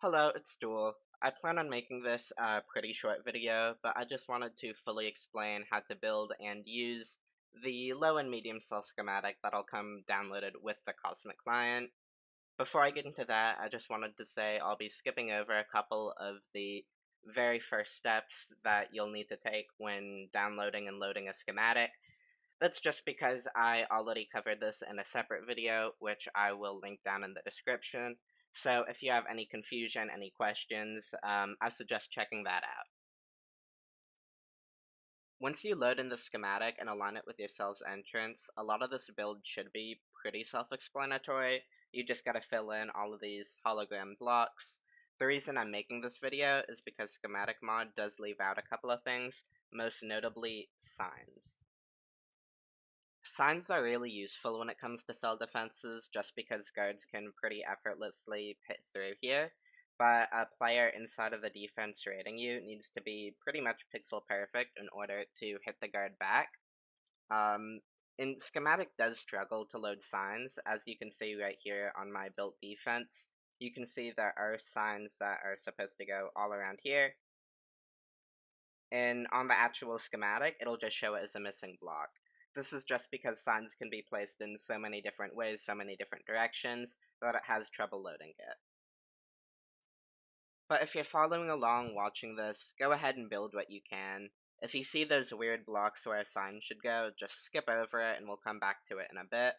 Hello, it's Duel. I plan on making this a pretty short video, but I just wanted to fully explain how to build and use the low and medium cell schematic that'll come downloaded with the Cosmic client. Before I get into that, I just wanted to say I'll be skipping over a couple of the very first steps that you'll need to take when downloading and loading a schematic. That's just because I already covered this in a separate video, which I will link down in the description. So if you have any confusion, any questions, I suggest checking that out. Once you load in the schematic and align it with your cell's entrance, a lot of this build should be pretty self-explanatory. You just gotta fill in all of these hologram blocks. The reason I'm making this video is because Schematic Mod does leave out a couple of things, most notably signs. Signs are really useful when it comes to cell defenses, just because guards can pretty effortlessly hit through here, but a player inside of the defense raiding you needs to be pretty much pixel perfect in order to hit the guard back. Um, and Schematic does struggle to load signs, as you can see right here on my built defense. You can see there are signs that are supposed to go all around here, and on the actual schematic, it'll just show it as a missing block. This is just because signs can be placed in so many different ways, so many different directions, that it has trouble loading it. But if you're following along watching this, go ahead and build what you can. If you see those weird blocks where a sign should go, just skip over it and we'll come back to it in a bit.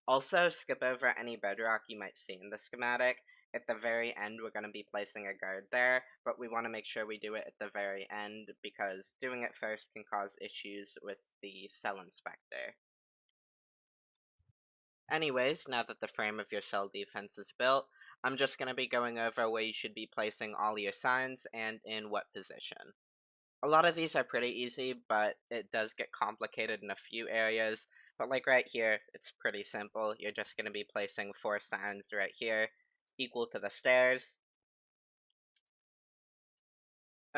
Also, skip over any bedrock you might see in the schematic. At the very end, we're going to be placing a guard there, but we want to make sure we do it at the very end because doing it first can cause issues with the cell inspector. Anyways, now that the frame of your cell defense is built, I'm just going to be going over where you should be placing all your signs and in what position. A lot of these are pretty easy, but it does get complicated in a few areas. But like right here, it's pretty simple. You're just going to be placing 4 signs right here, equal to the stairs.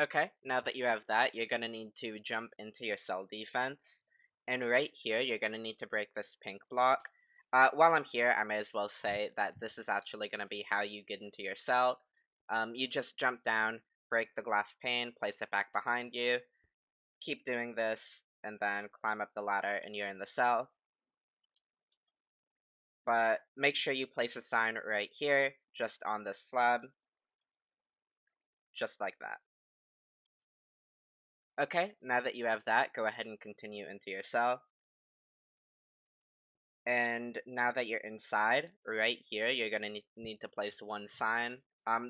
Okay, now that you have that, you're going to need to jump into your cell defense. And right here, you're going to need to break this pink block. While I'm here, I may as well say that this is actually going to be how you get into your cell. You just jump down, break the glass pane, place it back behind you, keep doing this, and then climb up the ladder and you're in the cell. But make sure you place a sign right here, just on this slab, just like that. Okay, now that you have that, go ahead and continue into your cell. And now that you're inside, right here, you're going to need to place 1 sign.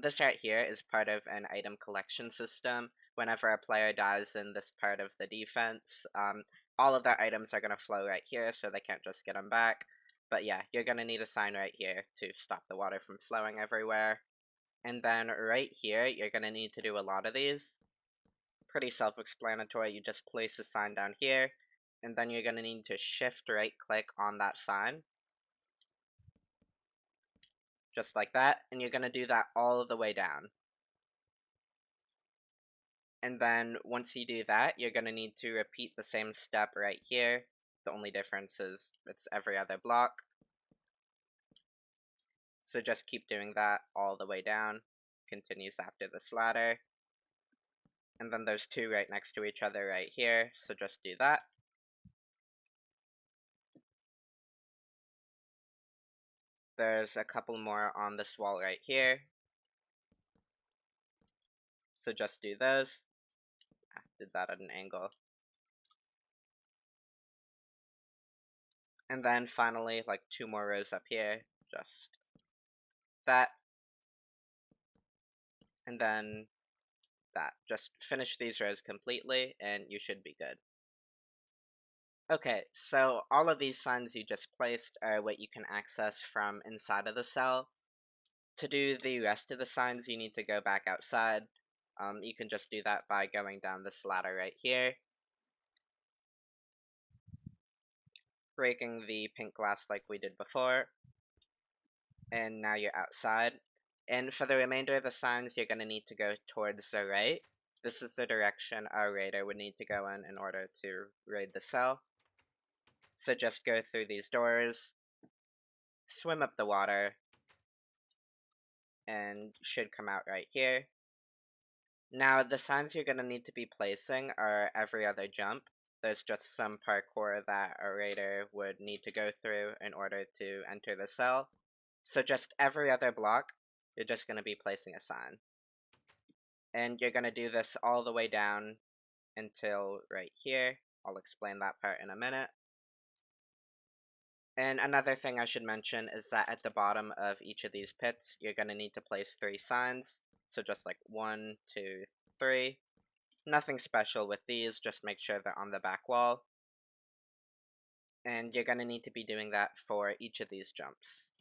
This right here is part of an item collection system. Whenever a player dies in this part of the defense, all of their items are going to flow right here, so they can't just get them back. But yeah, you're going to need a sign right here to stop the water from flowing everywhere. And then right here, you're going to need to do a lot of these. Pretty self-explanatory. You just place a sign down here, and then you're going to need to shift right click on that sign. Just like that, and you're going to do that all the way down. And then once you do that, you're going to need to repeat the same step right here. The only difference is it's every other block. So just keep doing that all the way down. Continues after this ladder. And then there's 2 right next to each other right here, so just do that. There's a couple more on this wall right here. So just do those. Did that at an angle. And then finally, like 2 more rows up here. Just that. And then that. Just finish these rows completely, and you should be good. Okay, so all of these signs you just placed are what you can access from inside of the cell. To do the rest of the signs, you need to go back outside. You can just do that by going down this ladder right here, breaking the pink glass like we did before, and now you're outside. And for the remainder of the signs, you're going to need to go towards the right. This is the direction a raider would need to go in order to raid the cell. So just go through these doors, swim up the water, and should come out right here. Now, the signs you're going to need to be placing are every other jump. There's just some parkour that a raider would need to go through in order to enter the cell. So just every other block, you're just going to be placing a sign. And you're going to do this all the way down until right here. I'll explain that part in a minute. And another thing I should mention is that at the bottom of each of these pits, you're going to need to place 3 signs. So just like 1, 2, 3. Nothing special with these, just make sure they're on the back wall. And you're going to need to be doing that for each of these jumps.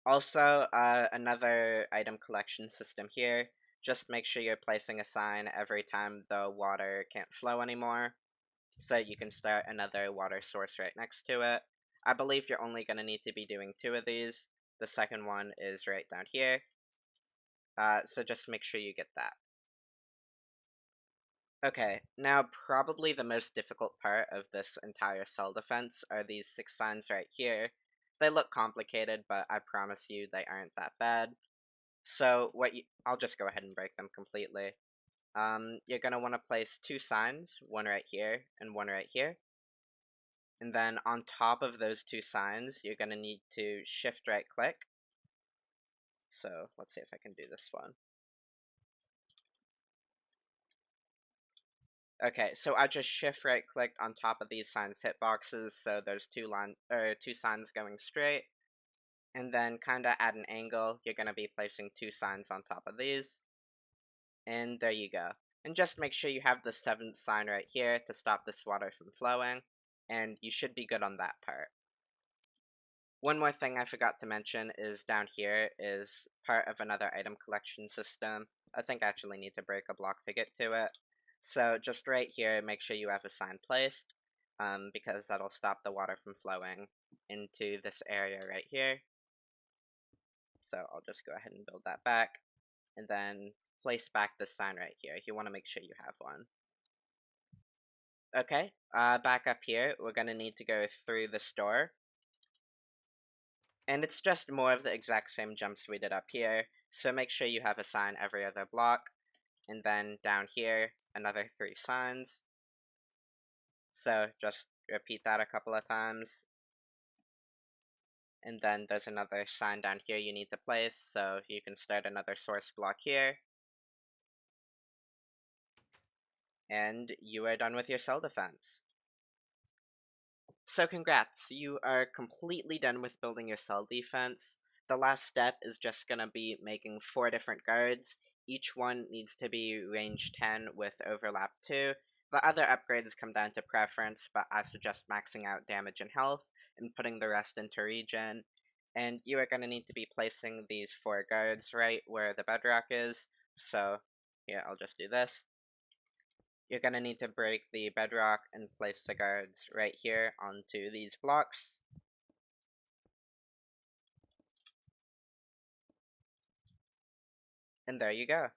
Also, another item collection system here. Just make sure you're placing a sign every time the water can't flow anymore, so you can start another water source right next to it. I believe you're only going to need to be doing 2 of these. The second one is right down here. So just make sure you get that. Okay, now probably the most difficult part of this entire cell defense are these 6 signs right here. They look complicated, but I promise you they aren't that bad. So I'll just go ahead and break them completely. You're gonna want to place 2 signs, one right here and one right here. And then on top of those 2 signs, you're gonna need to shift right click. So let's see if I can do this one. Okay, so I just shift right clicked on top of these signs hitboxes, so there's 2 signs going straight. And then kinda at an angle, you're gonna be placing 2 signs on top of these. And there you go. And just make sure you have the 7th sign right here to stop this water from flowing, and you should be good on that part. One more thing I forgot to mention is down here is part of another item collection system. I think I actually need to break a block to get to it. So just right here, make sure you have a sign placed, because that'll stop the water from flowing into this area right here. So I'll just go ahead and build that back, and then place back this sign right here. You want to make sure you have one. Okay, back up here, we're going to need to go through the store. And it's just more of the exact same jumps we did up here, so make sure you have a sign every other block. And then down here, another 3 signs. So just repeat that a couple of times. And then there's another sign down here you need to place, so you can start another source block here. And you are done with your cell defense. So congrats, you are completely done with building your cell defense. The last step is just gonna be making 4 different guards. Each one needs to be range 10 with overlap 2. The other upgrades come down to preference, but I suggest maxing out damage and health and putting the rest into regen. And you are gonna need to be placing these 4 guards right where the bedrock is. So, yeah, I'll just do this. You're going to need to break the bedrock and place the guards right here onto these blocks. And there you go.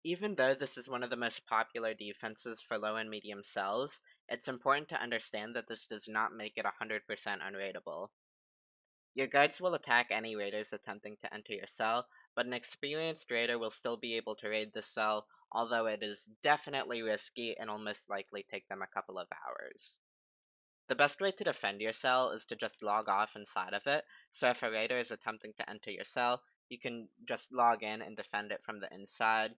Even though this is one of the most popular defenses for low and medium cells, it's important to understand that this does not make it 100% unraidable. Your guards will attack any raiders attempting to enter your cell, but an experienced raider will still be able to raid the cell, although it is definitely risky and will most likely take them a couple of hours. The best way to defend your cell is to just log off inside of it, so if a raider is attempting to enter your cell, you can just log in and defend it from the inside.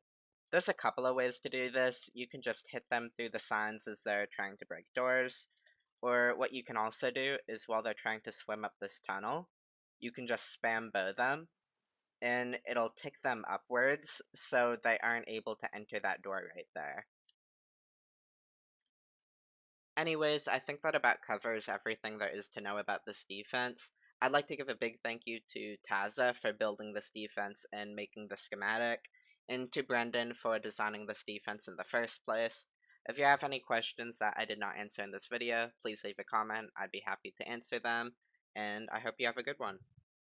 There's a couple of ways to do this. You can just hit them through the signs as they're trying to break doors, or what you can also do is while they're trying to swim up this tunnel, you can just spam bow them, and it'll tick them upwards so they aren't able to enter that door right there. Anyways, I think that about covers everything there is to know about this defense. I'd like to give a big thank you to Taza for building this defense and making the schematic, and to Brendan for designing this defense in the first place. If you have any questions that I did not answer in this video, please leave a comment. I'd be happy to answer them, and I hope you have a good one.